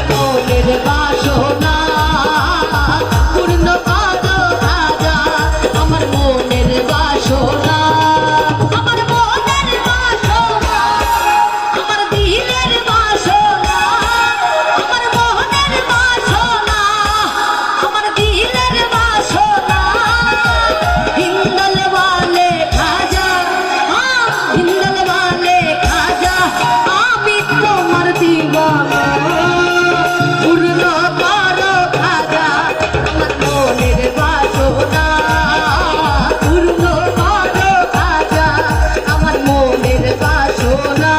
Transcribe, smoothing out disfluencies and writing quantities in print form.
মনের বাসনা পূর্ণ করো রাজা আমার মনের বাসনা আমার মনের বাসনা আমার দিলের বাসনা আমার মনের বাসনা আমার দিলের বাসনা হিন্দল वाले खाजा हिंदल वाले खाजा আমি তোমার দিওয়ানা পূর্ণ করো খাজা আমার মনের বাসনা পূর্ণ করো খাজা আমার মনের বাসনা